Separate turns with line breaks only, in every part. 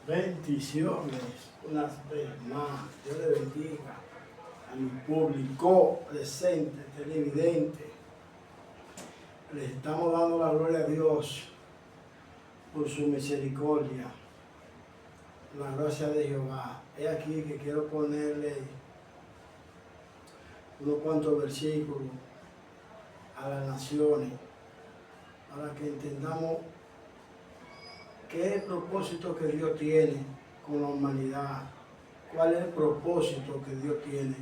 Bendiciones, unas veces más. Dios le bendiga a mi público presente, televidente. Les estamos dando la gloria a Dios por su misericordia, la gracia de Jehová. He aquí que quiero ponerle unos cuantos versículos a las naciones para que entendamos qué es el propósito que Dios tiene con la humanidad, cuál es el propósito que Dios tiene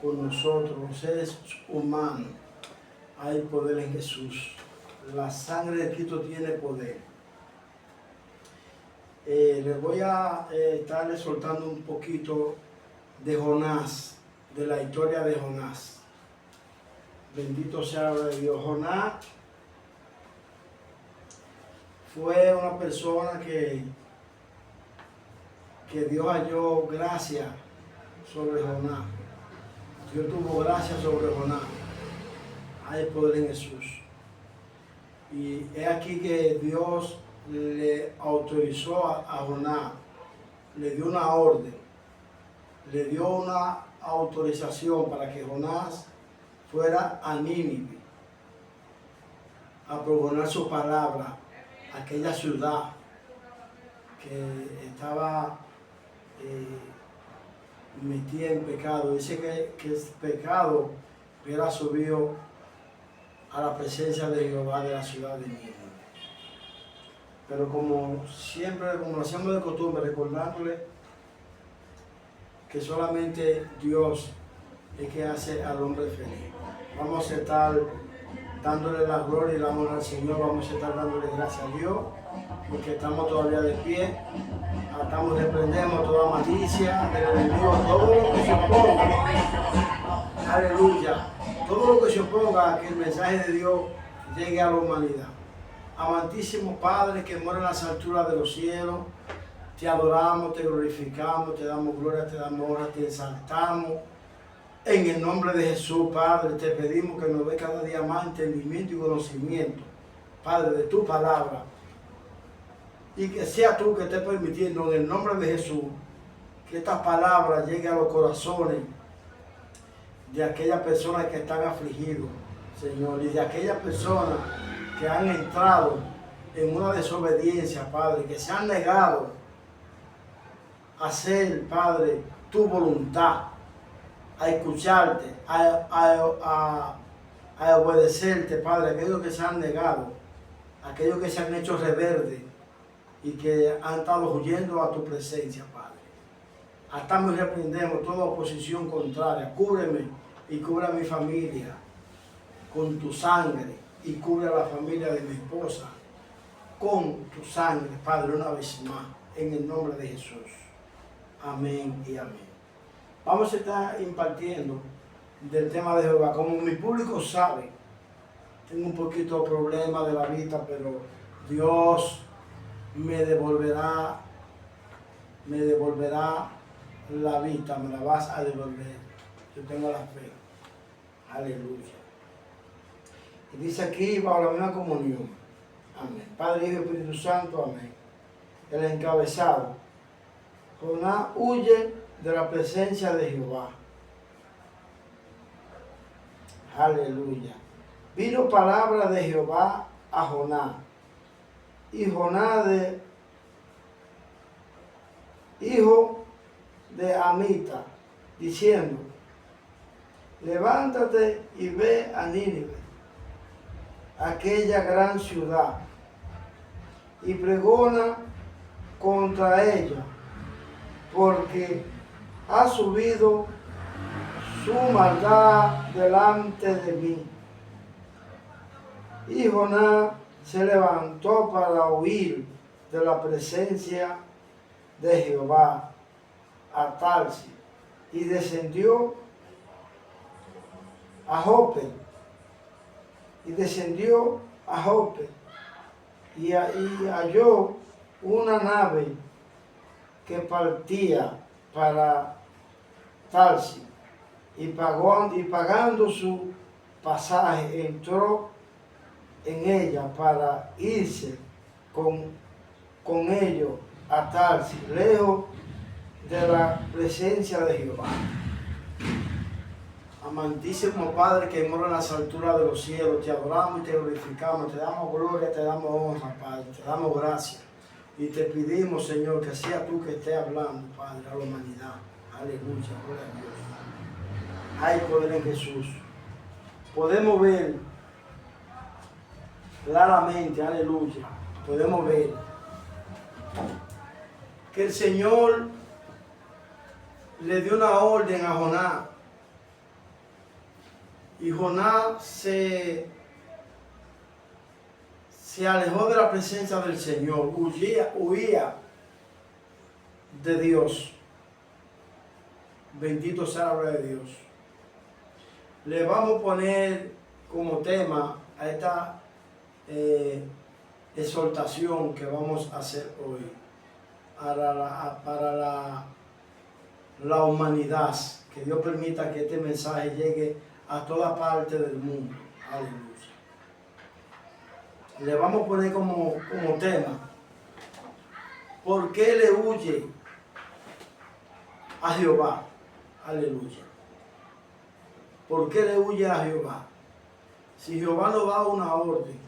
con nosotros, los seres humanos. Hay poder en Jesús. La sangre de Cristo tiene poder. Les voy a estarles soltando un poquito de Jonás, de la historia de Jonás. Bendito sea de Dios. Jonás fue una persona que Dios halló gracia sobre Jonás. Dios tuvo gracia sobre Jonás. Hay poder en Jesús. Y es aquí que Dios le autorizó a Jonás, le dio una orden, le dio una autorización para que Jonás fuera a Nínive a pregonar su palabra, aquella ciudad que estaba metida en pecado. Dice que el pecado hubiera subido a la presencia de Jehová de la ciudad de Nínive. Pero como siempre, como lo hacemos de costumbre, recordándole que solamente Dios es que hace al hombre feliz. Vamos a estar dándole la gloria y la honra al Señor, vamos a estar dándole gracias a Dios, porque estamos todavía de pie, atamos, reprendemos toda malicia del enemigo, todo lo que se oponga, aleluya, todo lo que se oponga a que el mensaje de Dios llegue a la humanidad. Amantísimo Padre que mora en las alturas de los cielos, te adoramos, te glorificamos, te damos gloria, te damos honra, te exaltamos. En el nombre de Jesús, Padre, te pedimos que nos dé cada día más entendimiento y conocimiento, Padre, de tu palabra. Y que sea tú que estés permitiendo, en el nombre de Jesús, que estas palabras lleguen a los corazones de aquellas personas que están afligidos, Señor, y de aquellas personas que han entrado en una desobediencia, Padre, que se han negado a hacer, Padre, tu voluntad, a escucharte, a obedecerte, Padre, aquellos que se han negado, aquellos que se han hecho rebeldes y que han estado huyendo a tu presencia, Padre. Atamos y reprendemos toda oposición contraria. Cúbreme y cubre a mi familia con tu sangre y cubre a la familia de mi esposa con tu sangre, Padre, una vez más, en el nombre de Jesús. Amén y amén. Vamos a estar impartiendo del tema de Jehová. Como mi público sabe, tengo un poquito de problema de la vista, pero Dios me devolverá la vista, me la vas a devolver. Yo tengo la fe. Aleluya. Y dice aquí, bajo la misma comunión. Amén. Padre, Hijo y Espíritu Santo, amén. El encabezado. Jonás huye de la presencia de Jehová. Aleluya. Vino palabra de Jehová a Jonás. Y Jonás, hijo de Amita, diciendo: levántate y ve a Nínive, aquella gran ciudad, y pregona contra ella, porque ha subido su maldad delante de mí. Y Jonás se levantó para huir de la presencia de Jehová a Tarsis, y descendió a Jope, y halló una nave que partía para Tarsis, y pagando su pasaje, entró en ella para irse con ellos a Tarsis, lejos de la presencia de Jehová. Amantísimo Padre que mora en las alturas de los cielos, te adoramos y te glorificamos, te damos gloria, te damos honra, Padre, te damos gracia. Y te pedimos, Señor, que sea tú que estés hablando, Padre, a la humanidad. Aleluya, gloria a Dios. Hay poder en Jesús. Podemos ver claramente, aleluya, podemos ver que el Señor le dio una orden a Jonás. Y Jonás se alejó de la presencia del Señor, huía de Dios. Bendito sea la gloria de Dios. Le vamos a poner como tema a esta exhortación que vamos a hacer hoy para la humanidad. Que Dios permita que este mensaje llegue a toda parte del mundo. Aleluya. Le vamos a poner como tema: ¿por qué le huye a Jehová? Aleluya. ¿Por qué le huye a Jehová? Si Jehová nos da una orden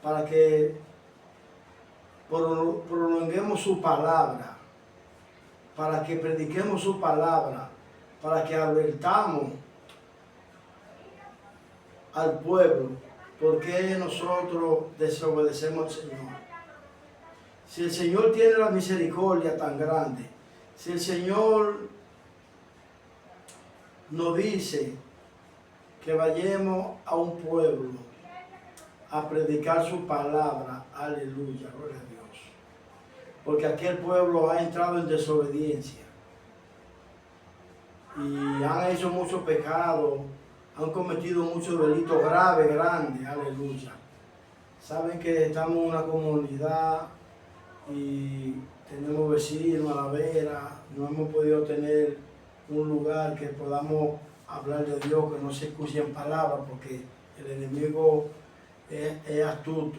para que prolonguemos su palabra, para que prediquemos su palabra, para que advertamos al pueblo, ¿por qué nosotros desobedecemos al Señor? Si el Señor tiene la misericordia tan grande, si el Señor nos dice que vayamos a un pueblo a predicar su palabra, aleluya, gloria a Dios, porque aquel pueblo ha entrado en desobediencia y han hecho muchos pecados, han cometido muchos delitos graves, grandes, aleluya. Saben que estamos en una comunidad y tenemos vecinos a la vera, no hemos podido tener un lugar que podamos hablar de Dios, que no se escuchen palabras, porque el enemigo es astuto.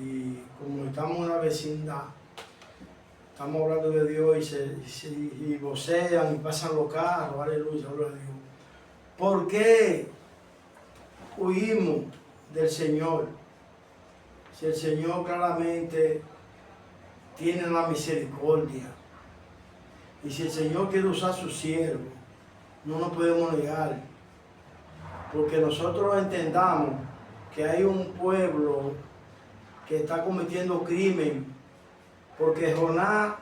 Y como estamos en una vecindad, estamos hablando de Dios y vocean y pasan los carros, aleluya, gloria a Dios. ¿Por qué huimos del Señor? Si el Señor claramente tiene la misericordia. Y si el Señor quiere usar su siervo, no nos podemos negar. Porque nosotros entendamos que hay un pueblo que está cometiendo crimen. Porque Jonás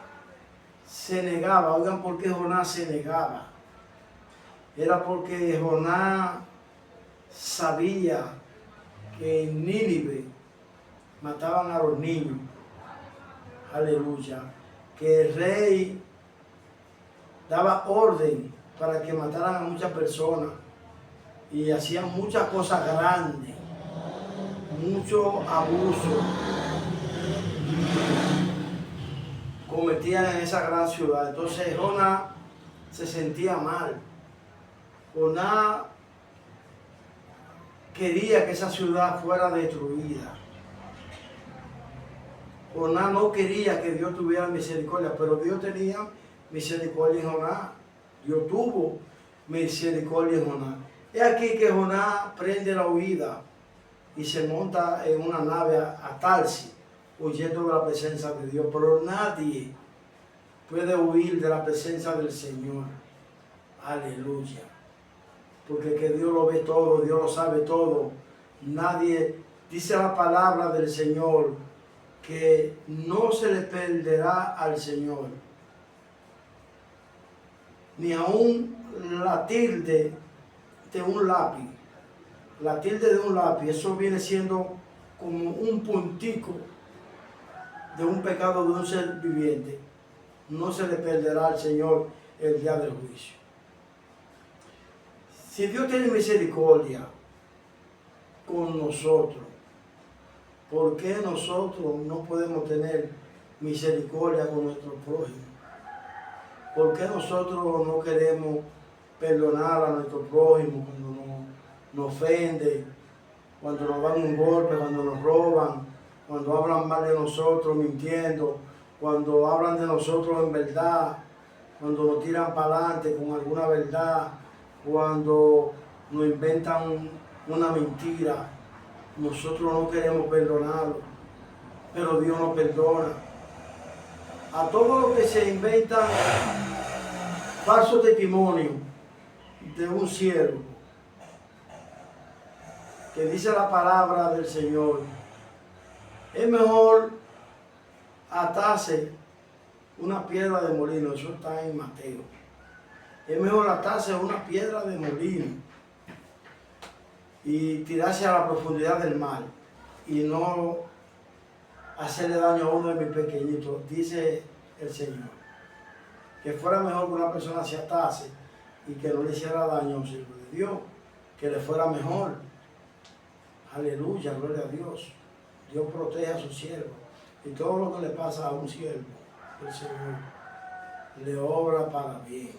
se negaba. Oigan, ¿por qué Jonás se negaba? Era porque Jonás sabía que en Nínive mataban a los niños. Aleluya. Que el rey daba orden para que mataran a muchas personas y hacían muchas cosas grandes, mucho abuso cometían en esa gran ciudad. Entonces Jonás se sentía mal. Jonás quería que esa ciudad fuera destruida. Jonás no quería que Dios tuviera misericordia, pero Dios tenía misericordia en Jonás. Dios tuvo misericordia en Jonás. Es aquí que Jonás prende la huida y se monta en una nave a Tarsis, huyendo de la presencia de Dios. Pero nadie puede huir de la presencia del Señor. Aleluya. Porque que Dios lo ve todo, Dios lo sabe todo. Nadie, dice la palabra del Señor, que no se le perderá al Señor ni aún la tilde de un lápiz. La tilde de un lápiz, eso viene siendo como un puntico de un pecado de un ser viviente. No se le perderá al Señor el día del juicio. Si Dios tiene misericordia con nosotros, ¿por qué nosotros no podemos tener misericordia con nuestro prójimo? ¿Por qué nosotros no queremos perdonar a nuestro prójimo cuando nos ofende, cuando nos dan un golpe, cuando nos roban, cuando hablan mal de nosotros mintiendo, cuando hablan de nosotros en verdad, cuando nos tiran para adelante con alguna verdad, cuando nos inventan una mentira, nosotros no queremos perdonarlo, pero Dios nos perdona. A todos los que se inventan falso testimonio de un siervo, que dice la palabra del Señor, es mejor atarse una piedra de molino, eso está en Mateo. Es mejor atarse una piedra de molino y tirarse a la profundidad del mar y no hacerle daño a uno de mis pequeñitos, dice el Señor. Que fuera mejor que una persona se atase y que no le hiciera daño a un siervo de Dios, que le fuera mejor. Aleluya, gloria a Dios. Dios protege a su siervo. Y todo lo que le pasa a un siervo, el Señor le obra para bien.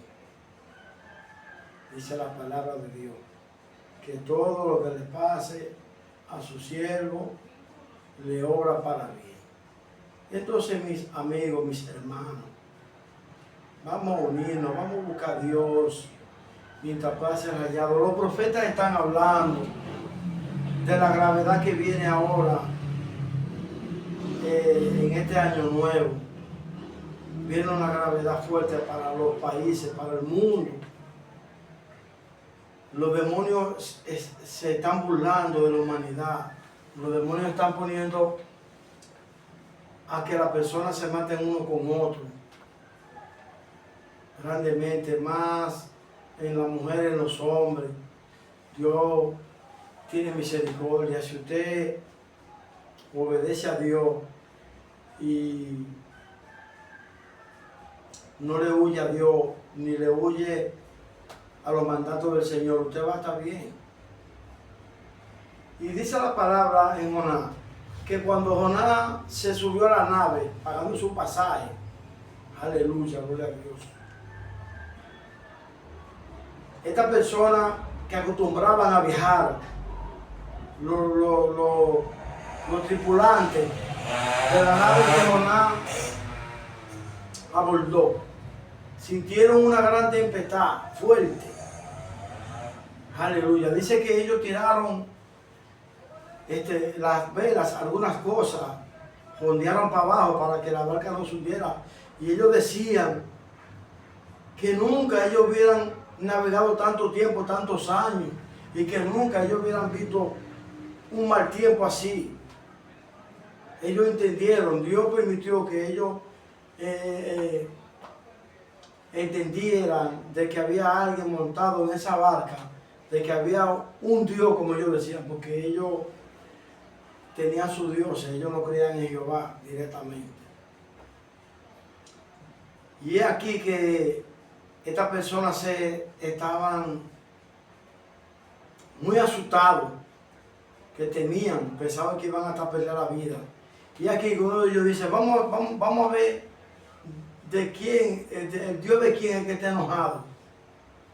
Dice la palabra de Dios, que todo lo que le pase a su siervo, le obra para bien. Entonces, mis amigos, mis hermanos, vamos a unirnos, vamos a buscar a Dios mientras pueda ser hallado. Los profetas están hablando de la gravedad que viene ahora en este año nuevo. Viene una gravedad fuerte para los países, para el mundo. Los demonios se están burlando de la humanidad. Los demonios están poniendo a que las personas se maten uno con otro. Grandemente, más en las mujeres, en los hombres. Dios tiene misericordia. Si usted obedece a Dios y no le huye a Dios, ni le huye a los mandatos del Señor, usted va a estar bien. Y dice la palabra en Jonás, que cuando Jonás se subió a la nave, pagando su pasaje, aleluya, gloria a Dios. Estas personas que acostumbraban a viajar, los tripulantes de la nave que Jonás abordó, sintieron una gran tempestad fuerte. Aleluya. Dice que ellos tiraron las velas, algunas cosas, fondearon para abajo para que la barca no se hundiera. Y ellos decían que nunca ellos hubieran navegado tanto tiempo, tantos años, y que nunca ellos hubieran visto un mal tiempo así. Ellos entendieron, Dios permitió que ellos entendieran de que había alguien montado en esa barca, de que había un Dios, como ellos decían, porque ellos tenían sus dioses, ellos no creían en Jehová directamente. Y es aquí que estas personas estaban muy asustados, que temían, pensaban que iban hasta perder la vida. Y aquí uno de ellos dice, vamos a ver de quién, el Dios de quién es que está enojado.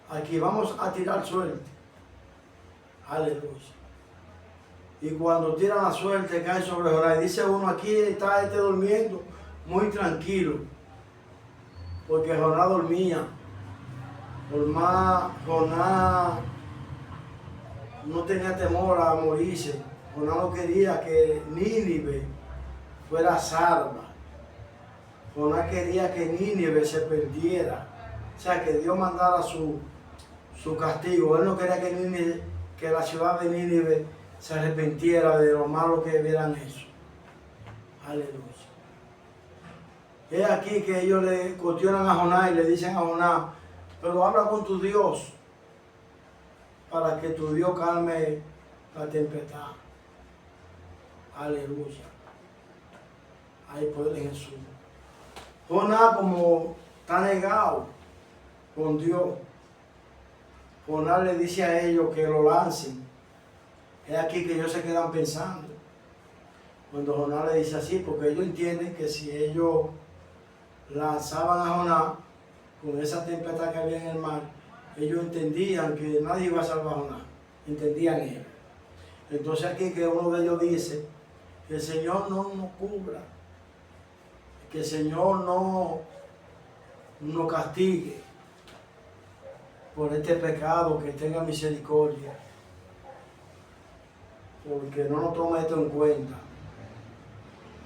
Aquí vamos a tirar suerte. Aleluya. Y cuando tiran la suerte cae sobre Jonás. Y dice uno, aquí está durmiendo muy tranquilo. Porque Jonás dormía. Jonás no tenía temor a morirse. Jonás no quería que Nínive fuera salva. Jonás quería que Nínive se perdiera. O sea, que Dios mandara su castigo. Él no quería que la ciudad de Nínive se arrepintiera de lo malo que vieran eso. Aleluya. Es aquí que ellos le cuestionan a Jonás y le dicen a Jonás, pero habla con tu Dios para que tu Dios calme la tempestad. Aleluya. Hay poder en Jesús. Jonás, como está negado con Dios, Jonás le dice a ellos que lo lancen. Es aquí que ellos se quedan pensando. Cuando Jonás le dice así, porque ellos entienden que si ellos lanzaban a Jonás con esa tempestad que había en el mar, ellos entendían que nadie iba a salvar a Jonás. Entendían ellos. Entonces aquí que uno de ellos dice que el Señor no nos cubra, que el Señor no nos castigue por este pecado, que tenga misericordia, porque no nos toma esto en cuenta,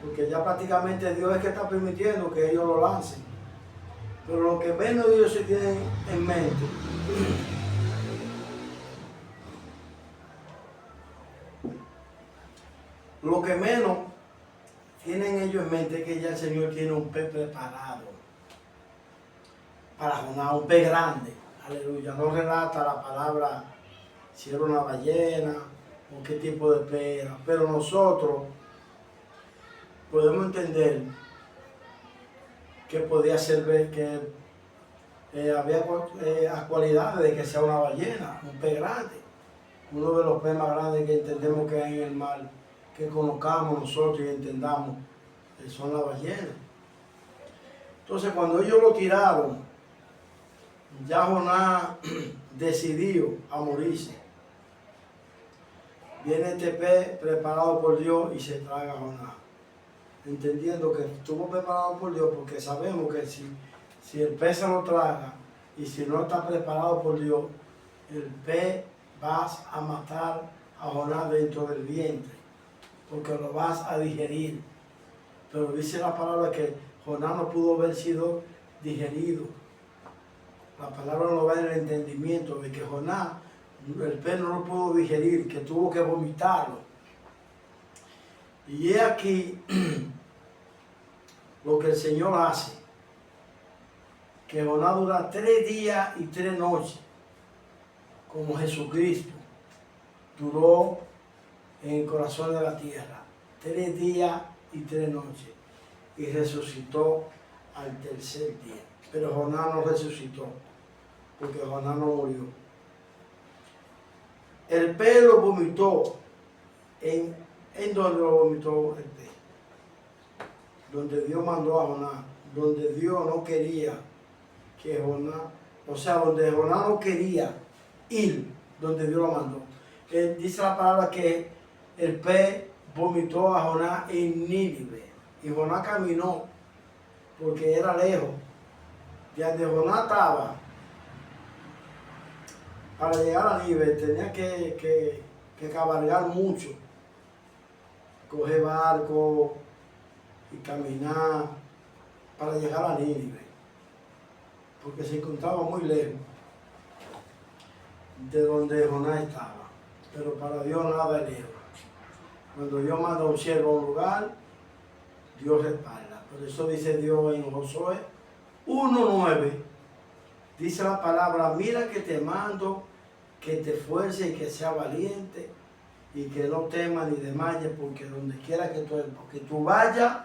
porque ya prácticamente Dios es que está permitiendo que ellos lo lancen, pero lo que menos ellos se tienen en mente lo que menos tienen ellos en mente es que ya el Señor tiene un pez preparado para Jonás, un pez grande. Aleluya. No relata la palabra si era una ballena o qué tipo de pez era, pero nosotros podemos entender que podía ser, que había cualidades de que sea una ballena, un pez grande, uno de los peces más grandes que entendemos que hay en el mar, que conozcamos nosotros y entendamos, son las ballenas. Entonces, cuando ellos lo tiraron, ya Jonás decidió a morirse. Viene este pez preparado por Dios y se traga a Jonás, entendiendo que estuvo preparado por Dios, porque sabemos que si el pez se lo traga y si no está preparado por Dios, el pez vas a matar a Jonás dentro del vientre, porque lo vas a digerir. Pero dice la palabra que Jonás no pudo haber sido digerido. La palabra nos da el entendimiento de que Jonás, el pez no lo pudo digerir, que tuvo que vomitarlo. Y es aquí lo que el Señor hace, que Jonás dura 3 días y 3 noches, como Jesucristo duró en el corazón de la tierra, 3 días y 3 noches, y resucitó al 3er día. Pero Jonás no resucitó, porque Jonás no murió. El pez lo vomitó. ¿En dónde lo vomitó el pez? Donde Dios mandó a Jonás, donde Dios no quería que Jonás, o sea, donde Jonás no quería ir, donde Dios lo mandó. Dice la palabra que el pez vomitó a Jonás en Nínive, y Jonás caminó, porque era lejos. De donde Jonás estaba, para llegar a Nínive tenía que cabalgar mucho, coger barco y caminar para llegar a Nínive, porque se encontraba muy lejos de donde Jonás estaba. Pero para Dios nada es lejos. Cuando Dios manda a un siervo a un lugar, Dios respalda. Por eso dice Dios en Josué 1:9, dice la palabra: mira que te mando que te esfuerces y que seas valiente y que no temas ni desmayes, porque donde quiera que tú vayas,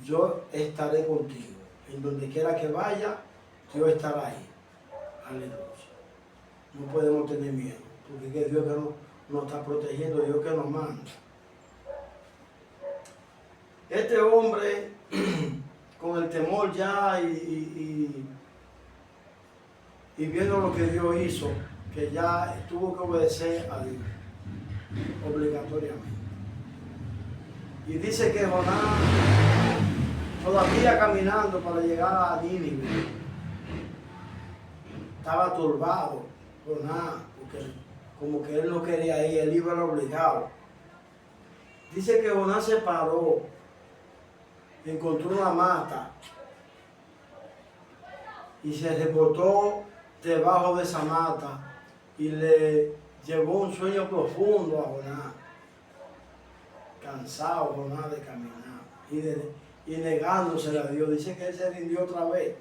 yo estaré contigo. En donde quiera que vaya, Dios estará ahí. Aleluya. No podemos tener miedo, porque es Dios que nos está protegiendo, Dios que nos manda. Este hombre, con el temor ya y viendo lo que Dios hizo, que ya tuvo que obedecer a Dios, obligatoriamente. Y dice que Jonás, todavía caminando para llegar a Nínive, estaba turbado, Jonás, porque como que él no quería ir, él iba obligado. Dice que Jonás se paró, encontró una mata y se reportó debajo de esa mata y le llevó un sueño profundo a Jonás, cansado Jonás de caminar y negándose a Dios. Dice que él se rindió otra vez,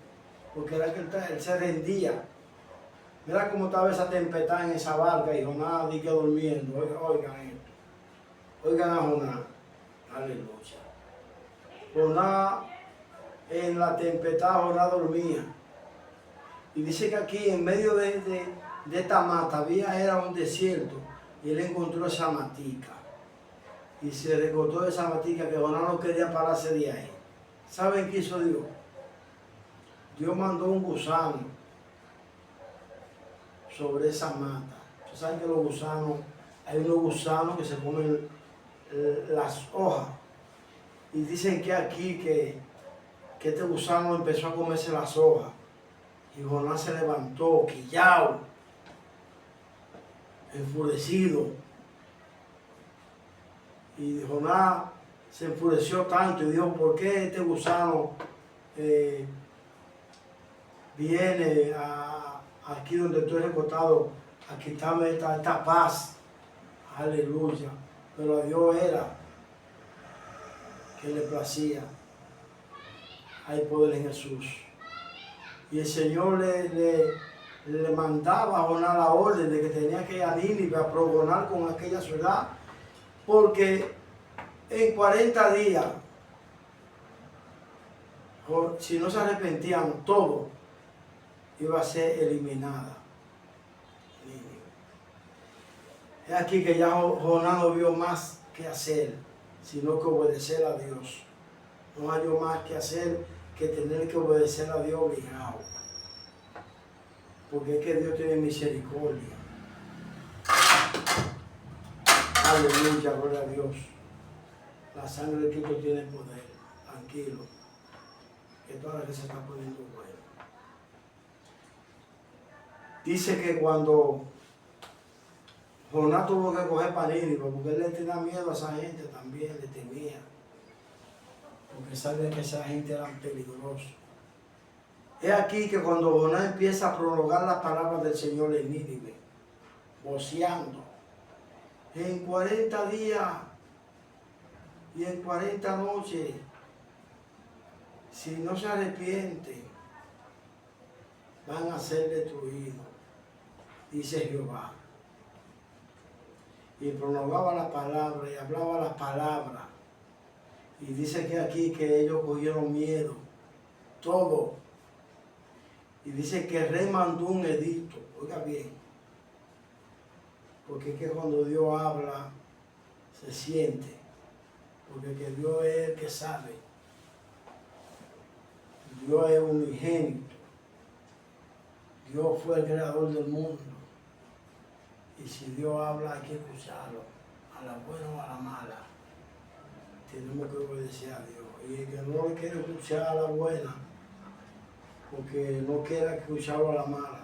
porque era que él se rendía. Mira cómo estaba esa tempestad en esa barca y Jonás dice durmiendo. Oigan esto, oigan a Jonás, aleluya. Jonás, en la tempestad, Jonás dormía. Y dice que aquí en medio de esta mata era un desierto, y él encontró esa matica. Y se recostó de esa matica, que Jonás no quería pararse de ahí. ¿Saben qué hizo Dios? Dios mandó un gusano sobre esa mata. Ustedes saben que los gusanos, hay unos gusanos que se comen las hojas. Y dicen que aquí que que este gusano empezó a comerse las hojas. Y Jonás se levantó, quillao, enfurecido. Y Jonás se enfureció tanto y dijo, ¿por qué este gusano viene aquí donde estoy recostado a quitarme esta paz? Aleluya. Pero a Dios era que le placía. Hay poder en Jesús. Y el Señor le mandaba a Jonás la orden de que tenía que ir a Nínive a progonar con aquella ciudad, porque en 40 días, si no se arrepentían, todo iba a ser eliminada. Es aquí que ya Jonás no vio más que hacer, sino que obedecer a Dios. No hay más que hacer que tener que obedecer a Dios obligado. Porque es que Dios tiene misericordia. Aleluya, gloria a Dios. La sangre de Cristo tiene poder. Tranquilo. Que toda la que se está poniendo bueno. Dice que cuando Jonás tuvo que coger para Nínive, porque él le tenía miedo a esa gente también, le temía. Porque sabía que esa gente era peligrosa. Es aquí que cuando Jonás empieza a prolongar las palabras del Señor en Nínive, voceando, en 40 días y en 40 noches, si no se arrepienten, van a ser destruidos, dice Jehová. Y prolongaba la palabra y hablaba las palabras. Y dice que aquí que ellos cogieron miedo, todo. Y dice que el rey mandó un edicto, oiga bien, porque es que cuando Dios habla, se siente, porque que Dios es el que sabe. Dios es unigénito. Dios fue el creador del mundo. Y si Dios habla, hay que escucharlo, a la buena o a la mala. Tenemos que obedecer a Dios. Y el que no le quiere escuchar a la buena, porque no quiera escucharlo a la mala.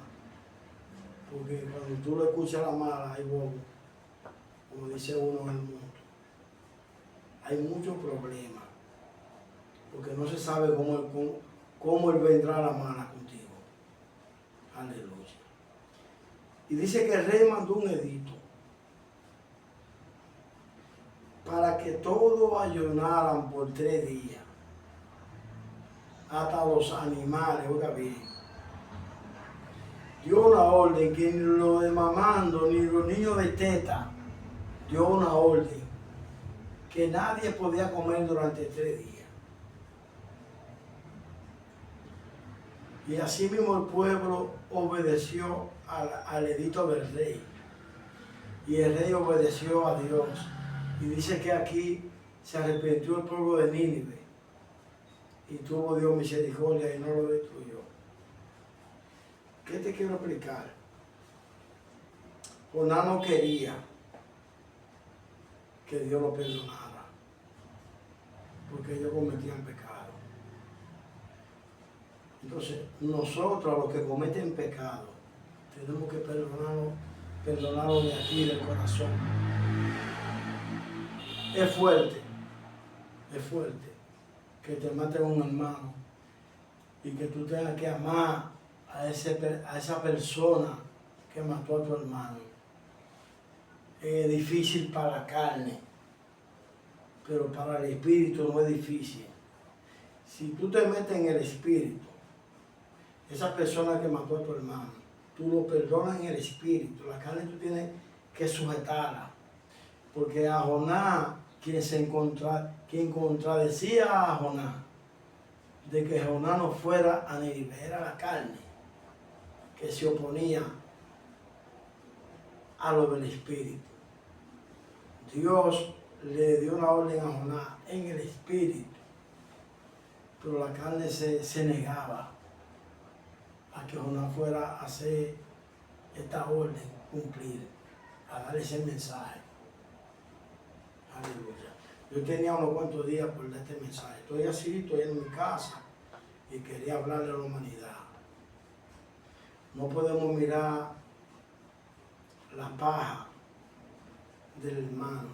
Porque cuando tú le escuchas a la mala, hay bobo, como dice uno en el mundo. Hay muchos problemas, porque no se sabe cómo él vendrá a la mala contigo. Aleluya. Y dice que el rey mandó un edicto para que todos ayunaran por 3 días, hasta los animales, oiga bien. Dio una orden que ni los de mamando ni los niños de teta, dio una orden que nadie podía comer durante 3 días. Y así mismo el pueblo obedeció al edicto del rey. Y el rey obedeció a Dios. Y dice que aquí se arrepintió el pueblo de Nínive. Y tuvo Dios misericordia y no lo destruyó. ¿Qué te quiero explicar? Jonás no quería que Dios lo perdonara, porque ellos cometían pecado. Entonces, nosotros, los que cometen pecado, tenemos que perdonarlo de aquí, del corazón. Es fuerte que te maten a un hermano y que tú tengas que amar a esa persona que mató a tu hermano. Es difícil para la carne, pero para el espíritu no es difícil. Si tú te metes en el espíritu, esa persona que mató a tu hermano, tú lo perdonas en el espíritu. La carne tú tienes que sujetarla. Porque a Jonás, quien contradecía a Jonás, de que Jonás no fuera a Nínive, era la carne, que se oponía a lo del espíritu. Dios le dio una orden a Jonás en el espíritu, pero la carne se negaba a que Jonás fuera a hacer esta orden, cumplir, a dar ese mensaje. Aleluya. Yo tenía unos cuantos días por dar este mensaje. Estoy así, estoy en mi casa, y quería hablarle a la humanidad. No podemos mirar la paja del hermano.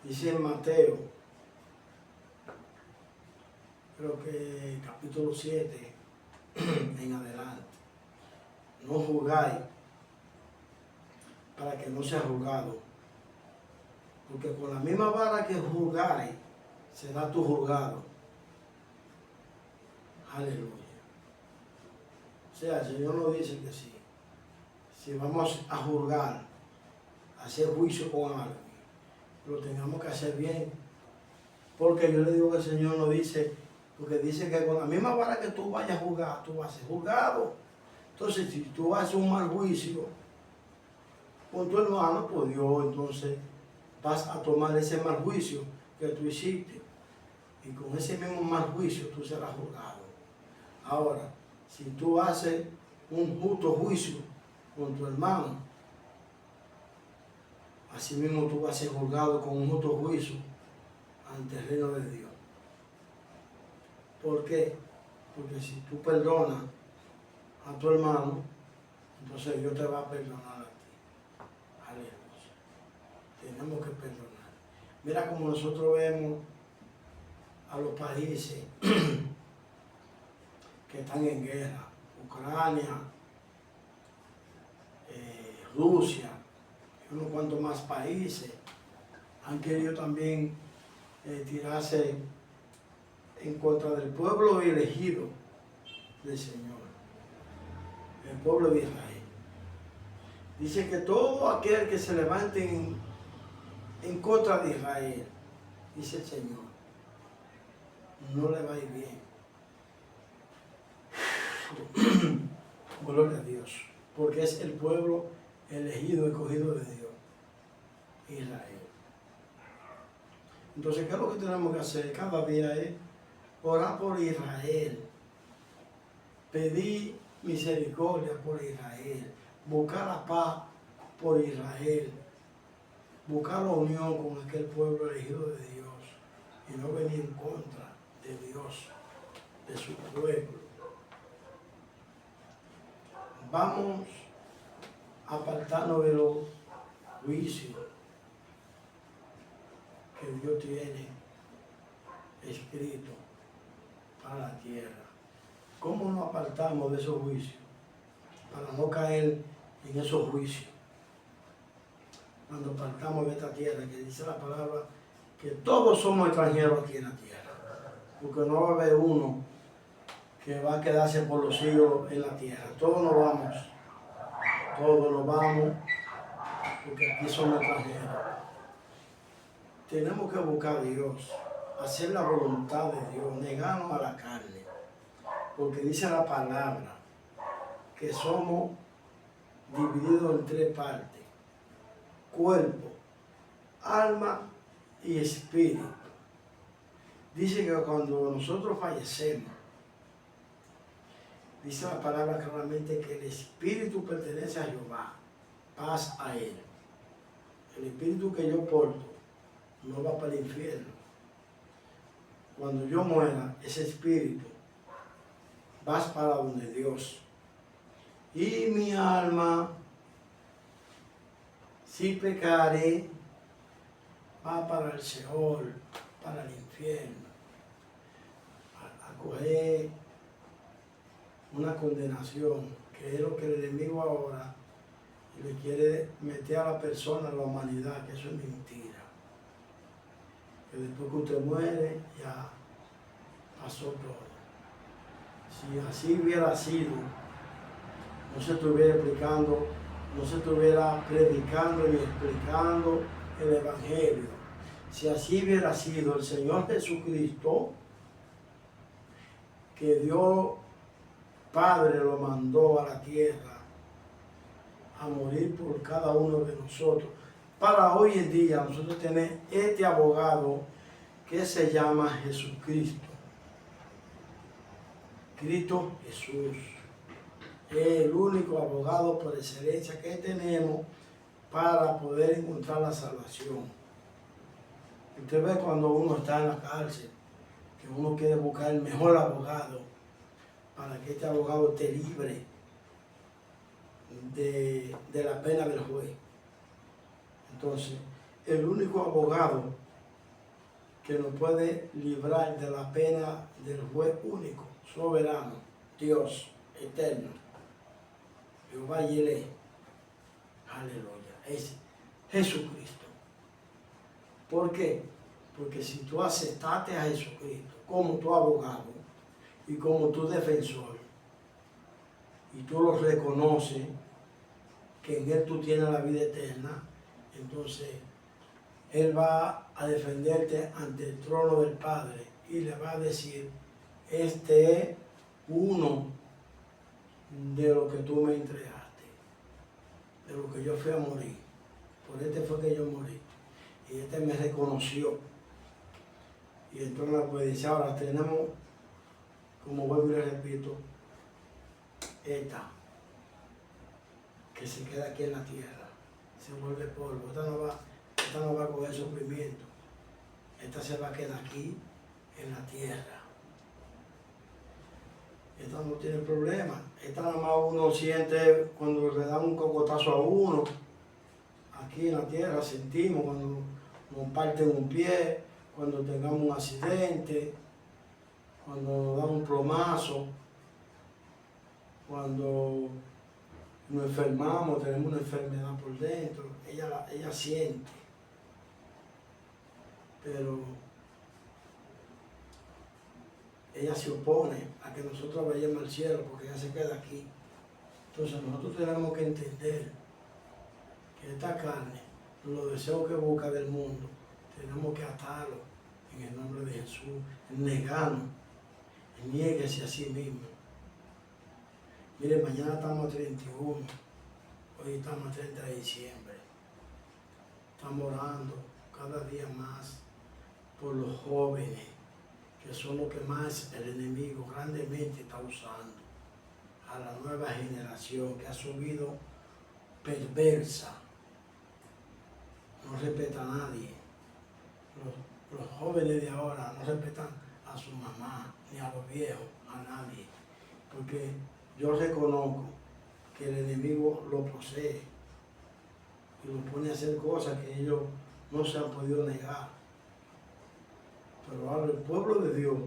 Dice en Mateo, creo que capítulo 7 en adelante, no juzgáis para que no sea juzgado, porque con la misma vara que juzgáis será tu juzgado. Aleluya. O sea, el Señor nos dice que sí. Si vamos a juzgar, a hacer juicio con alguien, lo tengamos que hacer bien. Porque yo le digo que el Señor nos dice, porque dice que con la misma vara que tú vayas a juzgar, tú vas a ser juzgado. Entonces, si tú haces un mal juicio con tu hermano, pues Dios, entonces vas a tomar ese mal juicio que tú hiciste. Y con ese mismo mal juicio tú serás juzgado. Ahora, si tú haces un justo juicio con tu hermano, así mismo tú vas a ser juzgado con un justo juicio ante el reino de Dios. ¿Por qué? Porque si tú perdonas a tu hermano, entonces Dios te va a perdonar a ti. Aleluya. Tenemos que perdonar. Mira cómo nosotros vemos a los países que están en guerra, Ucrania, Rusia, y unos cuantos más países han querido también tirarse en contra del pueblo elegido del Señor, el pueblo de Israel. Dice que todo aquel que se levante en contra de Israel, dice el Señor, no le va a ir bien. Gloria a Dios, porque es el pueblo elegido, escogido de Dios, Israel. Entonces, ¿qué es lo que tenemos que hacer cada día? Es orar por Israel, pedir misericordia por Israel, buscar la paz por Israel, buscar la unión con aquel pueblo elegido de Dios y no venir en contra de Dios, de su pueblo. Vamos a apartarnos de los juicios que Dios tiene escrito para la tierra. ¿Cómo nos apartamos de esos juicios? Para no caer en esos juicios. Cuando apartamos de esta tierra, que dice la palabra que todos somos extranjeros aquí en la tierra. Porque no va a haber uno que va a quedarse por los siglos en la tierra. Todos nos vamos, porque aquí somos extranjeros. Tenemos que buscar a Dios, hacer la voluntad de Dios, negarnos a la carne, porque dice la palabra que somos divididos en tres partes: cuerpo, alma y espíritu. Dice que cuando nosotros fallecemos, dice la palabra claramente que el espíritu pertenece a Jehová, paz a él. El espíritu que yo porto no va para el infierno. Cuando yo muera, ese espíritu va para donde Dios. Y mi alma, si pecare, va para el Seol, para el infierno, a coger una condenación, que es lo que el enemigo ahora le quiere meter a la persona, a la humanidad, que eso es mentira. Que después que usted muere, ya pasó todo. Si así hubiera sido, no se estuviera explicando, no se estuviera predicando ni explicando el Evangelio. Si así hubiera sido, el Señor Jesucristo, que Dios Padre lo mandó a la tierra a morir por cada uno de nosotros, para hoy en día nosotros tener este abogado que se llama Jesucristo. Cristo Jesús es el único abogado por excelencia que tenemos para poder encontrar la salvación. Usted ve cuando uno está en la cárcel, que uno quiere buscar el mejor abogado para que este abogado esté libre de la pena del juez. Entonces, el único abogado que nos puede librar de la pena del juez único, soberano, Dios eterno, Jehová Yireh, aleluya, es Jesucristo. ¿Por qué? Porque si tú aceptaste a Jesucristo como tu abogado y como tu defensor, y tú lo reconoces, que en Él tú tienes la vida eterna, entonces Él va a defenderte ante el trono del Padre y le va a decir, este es uno de lo que tú me entregaste, de lo que yo fui a morir. Por este fue que yo morí. Y este me reconoció. Y entonces pues dice, ahora tenemos, como vuelvo y le repito, esta, que se queda aquí en la tierra, se vuelve polvo. Esta no va a coger sufrimiento. Esta se va a quedar aquí en la tierra. Esta no tiene problema. Esta nada más uno siente cuando le dan un cocotazo a uno. Aquí en la tierra sentimos cuando nos parten un pie, cuando tengamos un accidente, cuando nos dan un plomazo, cuando nos enfermamos, tenemos una enfermedad por dentro. Ella siente. Pero ella se opone a que nosotros vayamos al cielo porque ella se queda aquí. Entonces nosotros tenemos que entender que esta carne, los deseos que busca del mundo, tenemos que atarlo en el nombre de Jesús, negarnos, niéguese a sí mismo. Mire, mañana estamos a 31, hoy estamos a 30 de diciembre. Estamos orando cada día más por los jóvenes, que son los que más el enemigo grandemente está usando, a la nueva generación que ha subido perversa, no respeta a nadie. Los jóvenes de ahora no respetan a su mamá, ni a los viejos, a nadie, porque yo reconozco que el enemigo lo posee y lo pone a hacer cosas que ellos no se han podido negar. Pero ahora el pueblo de Dios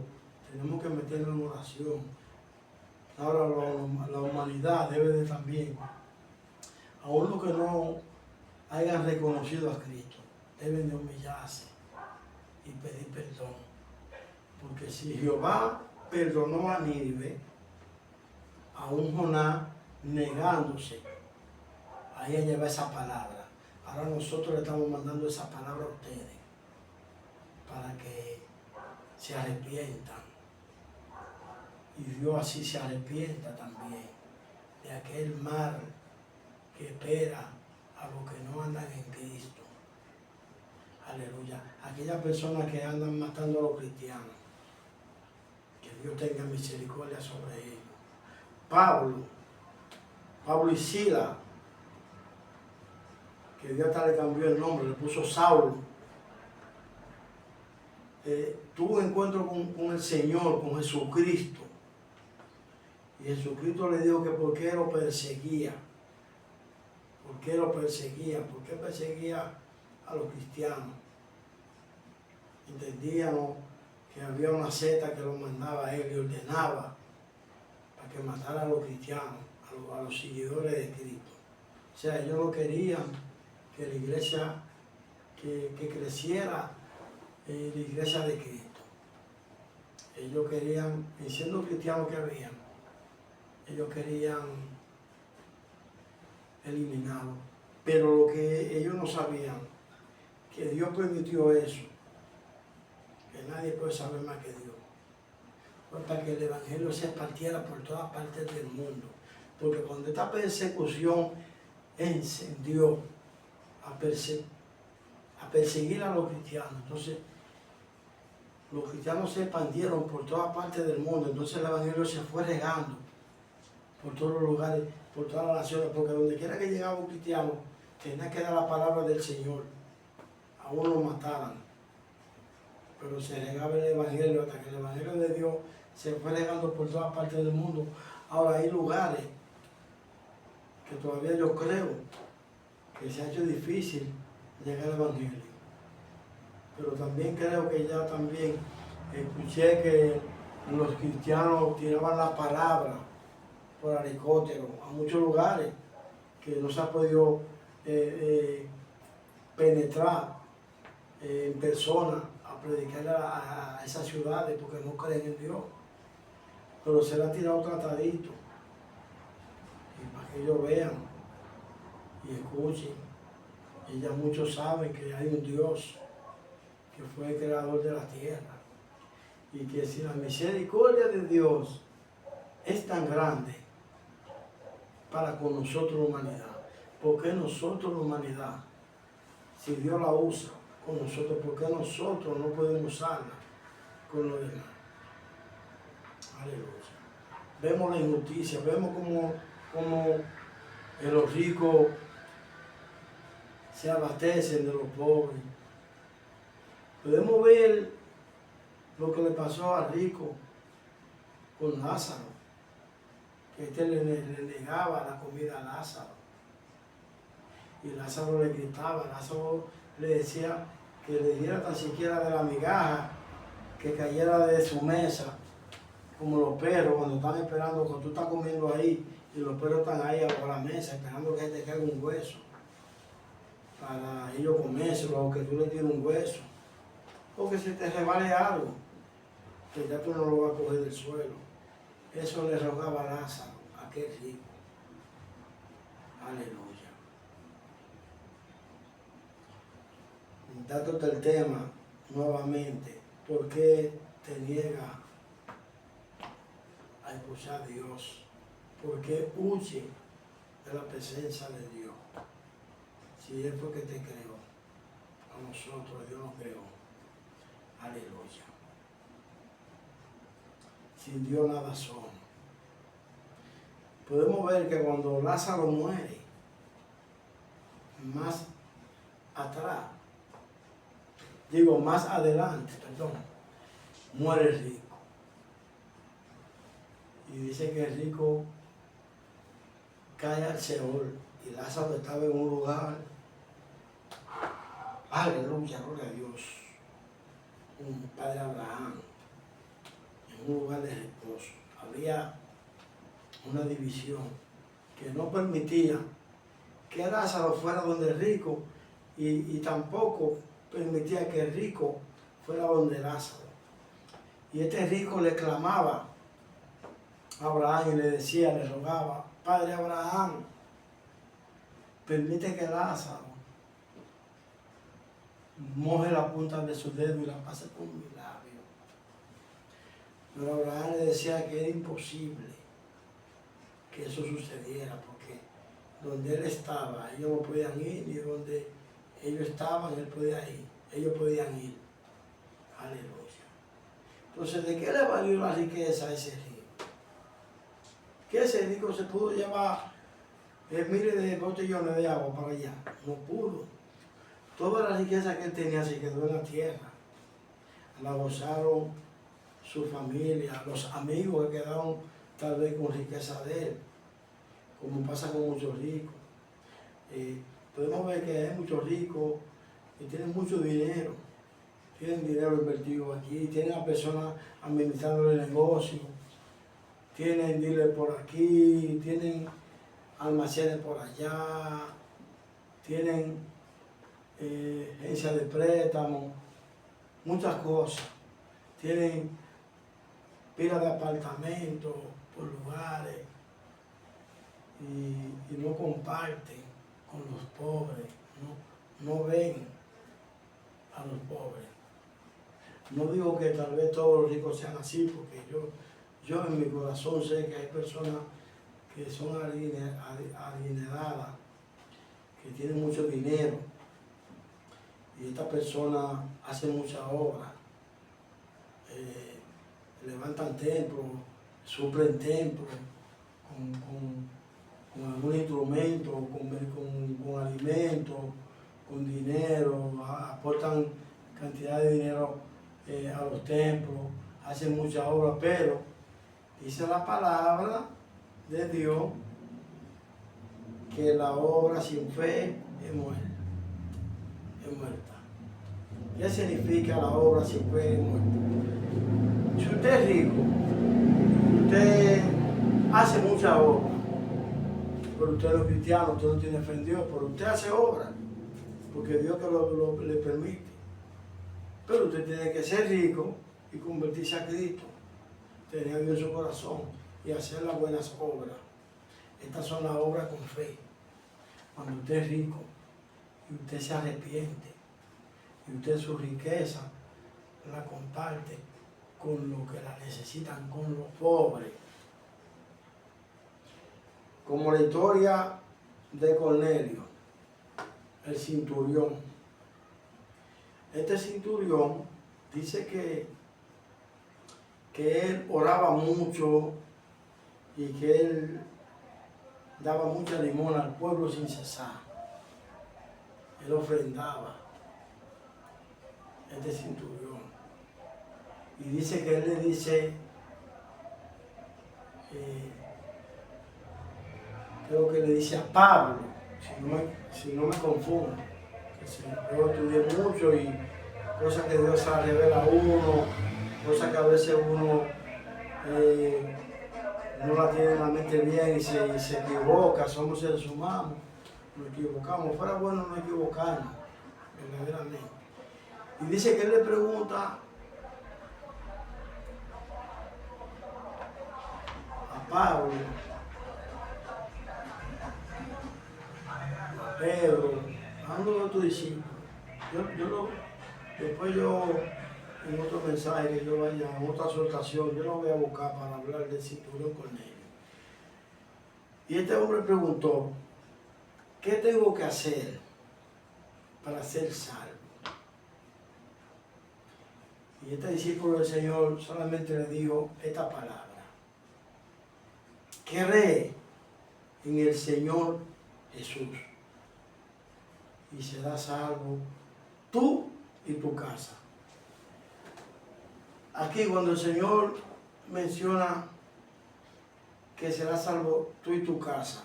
tenemos que meternos en oración. Ahora la humanidad debe de también, aun los que no hayan reconocido a Cristo, deben de humillarse y pedir perdón. Porque si Jehová perdonó a Nínive, a un Jonás negándose, ahí lleva esa palabra. Ahora nosotros le estamos mandando esa palabra a ustedes para que se arrepientan. Y Dios así se arrepienta también de aquel mal que espera a los que no andan en Cristo. Aleluya. Aquellas personas que andan matando a los cristianos, que Dios tenga misericordia sobre ellos. Pablo y Silas, que Dios hasta le cambió el nombre, le puso Saulo. Tuvo encuentro con el Señor, con Jesucristo. Y Jesucristo le dijo que por qué lo perseguía. ¿Por qué lo perseguía? ¿Por qué perseguía a los cristianos? Entendíamos que había una secta que lo mandaba a él y ordenaba para que matara a los cristianos, a los seguidores de Cristo. O sea, ellos no querían que la iglesia, que creciera la iglesia de Cristo. Ellos querían, y siendo cristianos que habían, ellos querían eliminarlo. Pero lo que ellos no sabían, que Dios permitió eso, que nadie puede saber más que Dios, fue para que el evangelio se partiera por todas partes del mundo. Porque cuando esta persecución encendió a perseguir a los cristianos, entonces los cristianos se expandieron por todas partes del mundo, entonces el evangelio se fue regando por todos los lugares, por todas las naciones, porque donde quiera que llegaba un cristiano, tenía que dar la palabra del Señor, a uno lo mataran. pero se regaba el Evangelio hasta que el Evangelio de Dios se fue regando por todas partes del mundo. Ahora hay lugares que todavía yo creo que se ha hecho difícil llegar al Evangelio. Pero también creo que ya también escuché que los cristianos tiraban la palabra por helicóptero a muchos lugares que no se ha podido penetrar en persona a predicar a esas ciudades porque no creen en Dios. Pero se le ha tirado tratadito y para que ellos vean y escuchen. Y ya muchos saben que hay un Dios que fue el creador de la tierra y que si la misericordia de Dios es tan grande para con nosotros la humanidad, ¿por qué nosotros la humanidad, si Dios la usa con nosotros, por qué nosotros no podemos usarla con los demás? Aleluya. Vemos la injusticia, vemos como los ricos se abastecen de los pobres. Podemos ver lo que le pasó al rico con Lázaro, que le negaba la comida a Lázaro. Y Lázaro le gritaba, Lázaro le decía que le diera tan siquiera de la migaja, que cayera de su mesa, como los perros cuando están esperando, cuando tú estás comiendo ahí, y los perros están ahí abajo de la mesa, esperando que te caiga un hueso, para ellos comérselo, o que tú le tires un hueso, o que se te resbale algo, que ya tú no lo vas a coger del suelo. Eso le rogaba a Lázaro, a aquel rico. Aleluya. Dándote el tema nuevamente, ¿por qué te niega a escuchar a Dios? ¿Por qué huye de la presencia de Dios? Si es porque te creó, a nosotros Dios nos creó. Aleluya. Sin Dios nada somos. Podemos ver que cuando Lázaro muere, más adelante, muere el rico. Y dice que el rico cae al Seol y Lázaro estaba en un lugar, aleluya, gloria a Dios, un padre Abraham, en un lugar de reposo. Había una división que no permitía que Lázaro fuera donde el rico y tampoco permitía que el rico fuera donde Lázaro. Y este rico le clamaba a Abraham y le decía, le rogaba, Padre Abraham, permite que Lázaro moje la punta de su dedo y la pase por mi labio. Pero Abraham le decía que era imposible que eso sucediera, porque donde él estaba, ellos no podían ir, ni donde ellos estaban, él podía ir, ellos podían ir. Aleluya. Entonces, ¿de qué le valió la riqueza a ese rico? Que ese rico se pudo llevar miles de botellones de agua para allá. No pudo. Toda la riqueza que él tenía se quedó en la tierra. La gozaron su familia, los amigos que quedaron tal vez con riqueza de él, como pasa con muchos ricos. Podemos ver que hay muchos ricos que tienen mucho dinero, tienen dinero invertido aquí, tienen a personas administrando el negocio, tienen dealers por aquí, tienen almacenes por allá, tienen agencias de préstamo, muchas cosas, tienen pilas de apartamentos por lugares y no comparten con los pobres, no ven a los pobres. No digo que tal vez todos los ricos sean así, porque yo en mi corazón sé que hay personas que son adineradas, que tienen mucho dinero, y estas personas hacen mucha obra, levantan templos, suplen templos con algún instrumento, con alimentos, con dinero, aportan cantidad de dinero a los templos, hacen muchas obras, pero dice la palabra de Dios que la obra sin fe es muerta. Es muerta. ¿Qué significa la obra sin fe es muerta? Si usted es rico, usted hace muchas obras, pero usted no es cristiano, usted no tiene fe en Dios, pero usted hace obras, porque Dios que le permite. Pero usted tiene que ser rico y convertirse a Cristo, tener a Dios en su corazón y hacer las buenas obras. Estas son las obras con fe. Cuando usted es rico y usted se arrepiente y usted su riqueza la comparte con los que la necesitan, con los pobres. Como la historia de Cornelio, el centurión. Este centurión dice que él oraba mucho y que él daba mucha limosna al pueblo sin cesar. Él ofrendaba, este centurión. Y dice que él le dice, creo que le dice a Pablo, si no me confundo, que si yo estudié mucho y cosas que Dios se revela a uno, cosas que a veces uno no la tiene en la mente bien y se equivoca, somos seres humanos, nos equivocamos, fuera bueno no equivocarnos, verdaderamente. Y dice que él le pregunta a Pablo, a Pedro, a uno de tus discípulos. Después yo, en otro mensaje que yo vaya, en otra exhortación, yo lo voy a buscar para hablar del centurión Cornelio. Y este hombre preguntó, ¿qué tengo que hacer para ser salvo? Y este discípulo del Señor solamente le dijo esta palabra: cree en el Señor Jesús y serás salvo tú y tu casa. Aquí cuando el Señor menciona que serás salvo tú y tu casa,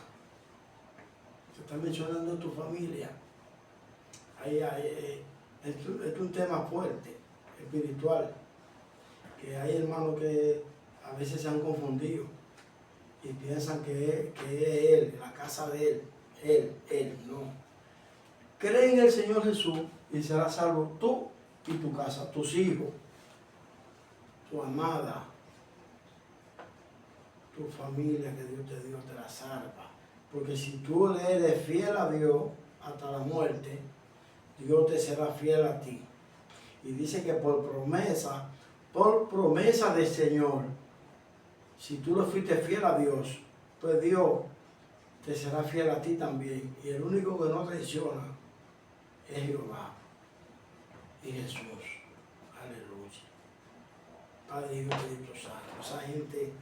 se está mencionando tu familia. Es un tema fuerte, espiritual, que hay hermanos que a veces se han confundido y piensan que es Él, la casa de Él, no. Cree en el Señor Jesús y serás salvo tú y tu casa, tus hijos, tu amada, tu familia que Dios te dio, te la salva. Porque si tú le eres fiel a Dios hasta la muerte, Dios te será fiel a ti. Y dice que por promesa del Señor, si tú le fuiste fiel a Dios, pues Dios te será fiel a ti también. Y el único que no traiciona es Jehová y Jesús. Aleluya. Padre Dios, Espíritu Santo. Esa gente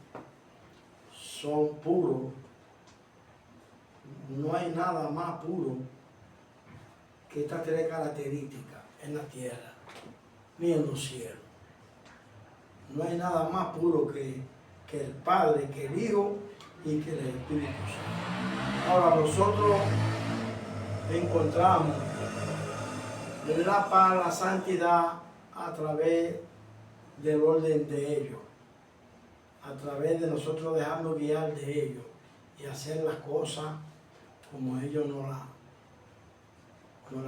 son puros. No hay nada más puro que estas tres características en la tierra ni en los cielos. No hay nada más puro que el Padre, que el Hijo y que el Espíritu Santo. Ahora nosotros encontramos la paz, la santidad a través del orden de ellos, a través de nosotros dejarnos guiar de ellos y hacer las cosas como ellos nos la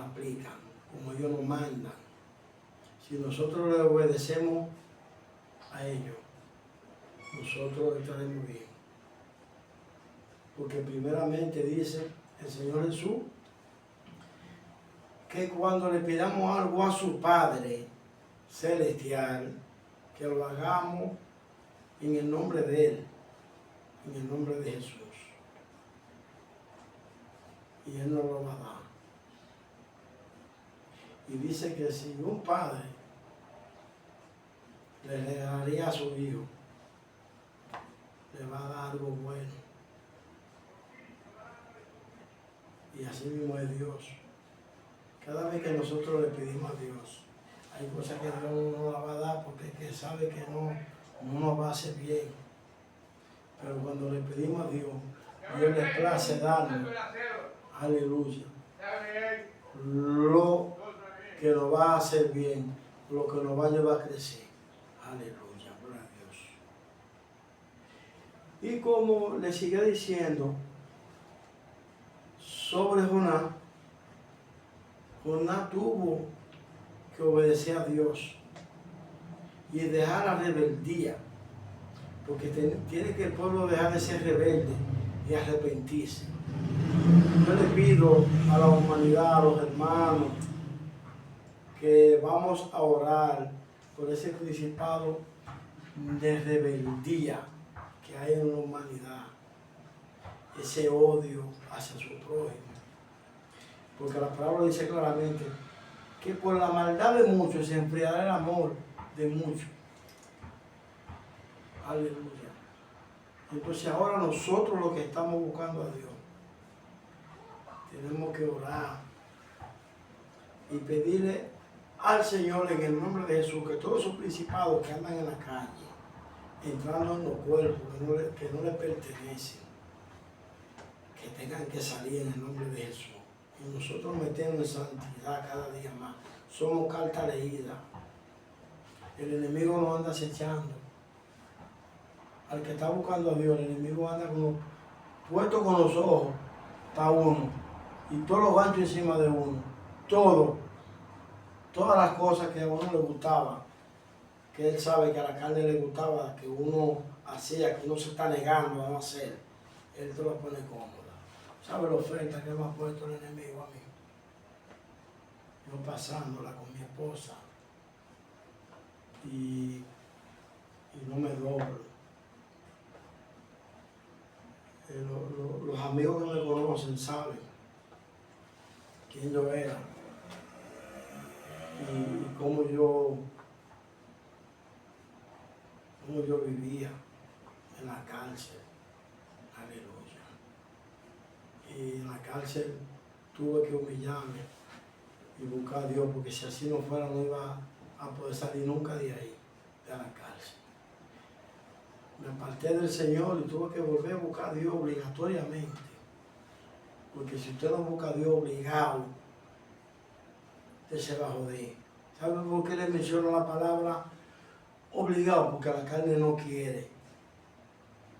aplican, como ellos nos mandan. Si nosotros le obedecemos a ellos, nosotros estaremos bien. Porque primeramente dice el Señor Jesús que cuando le pidamos algo a su Padre Celestial, que lo hagamos en el nombre de Él, en el nombre de Jesús. Y Él nos lo va a dar. Y dice que si un padre le regalaría a su hijo, le va a dar algo bueno. Y así mismo es Dios. Cada vez que nosotros le pedimos a Dios, Hay cosas que Dios no nos la va a dar porque es que sabe que no nos va a hacer bien. Pero cuando le pedimos a Dios, Dios le place darnos, aleluya, lo que nos va a hacer bien, lo que nos va a llevar a crecer. Aleluya, gloria a Dios. Y como le sigue diciendo sobre Jonás, Jonás tuvo que obedecer a Dios y dejar la rebeldía, porque tiene que el pueblo dejar de ser rebelde y arrepentirse. Yo le pido a la humanidad, a los hermanos, que vamos a orar por ese principado de rebeldía que hay en la humanidad, ese odio hacia su prójimo. Porque la palabra dice claramente que por la maldad de muchos se enfriará el amor de muchos. Aleluya. Entonces ahora nosotros los que estamos buscando a Dios, tenemos que orar y pedirle al Señor en el nombre de Jesús que todos esos principados que andan en la calle, entrando en los cuerpos que no les pertenecen, que tengan que salir en el nombre de Jesús. Y nosotros metemos en santidad cada día más. Somos carta leída. El enemigo nos anda acechando. Al que está buscando a Dios, el enemigo anda como puesto con los ojos para uno. Y todos los ganchos encima de uno. Todas las cosas que a uno le gustaba, que él sabe que a la carne le gustaba, que uno hacía, que uno se está negando a no hacer, él te lo pone cómoda. ¿Sabe la oferta que me ha puesto el enemigo a mí? Yo pasándola con mi esposa y no me doblo. Los amigos que me conocen saben quién yo era y cómo yo vivía en la cárcel. Aleluya. Y en la cárcel tuve que humillarme y buscar a Dios, porque si así no fuera no iba a poder salir nunca de ahí, de la cárcel. Me aparté del Señor y tuve que volver a buscar a Dios obligatoriamente. Porque si usted no busca a Dios obligado, usted se va a joder. ¿Sabe por qué le menciono la palabra obligado? Porque la carne no quiere.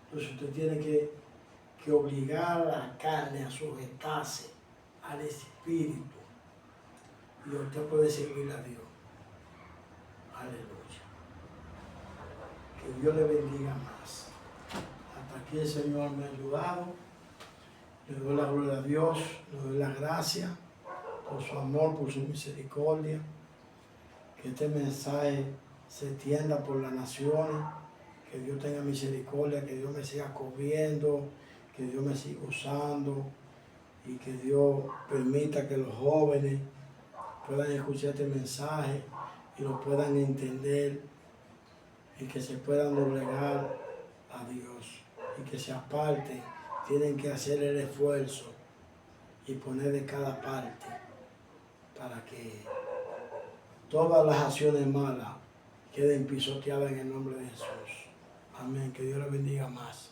Entonces usted tiene que obligar a la carne a sujetarse al Espíritu. Y usted puede seguir a Dios. Aleluya. Que Dios le bendiga más. Hasta aquí el Señor me ha ayudado. Le doy la gloria a Dios, le doy la gracia por su amor, por su misericordia. Que este mensaje se extienda por las naciones. Que Dios tenga misericordia, que Dios me siga cubriendo, que Dios me siga usando y que Dios permita que los jóvenes puedan escuchar este mensaje y lo puedan entender y que se puedan doblegar a Dios y que se aparten. Tienen que hacer el esfuerzo y poner de cada parte para que todas las acciones malas queden pisoteadas en el nombre de Jesús. Amén. Que Dios le bendiga más.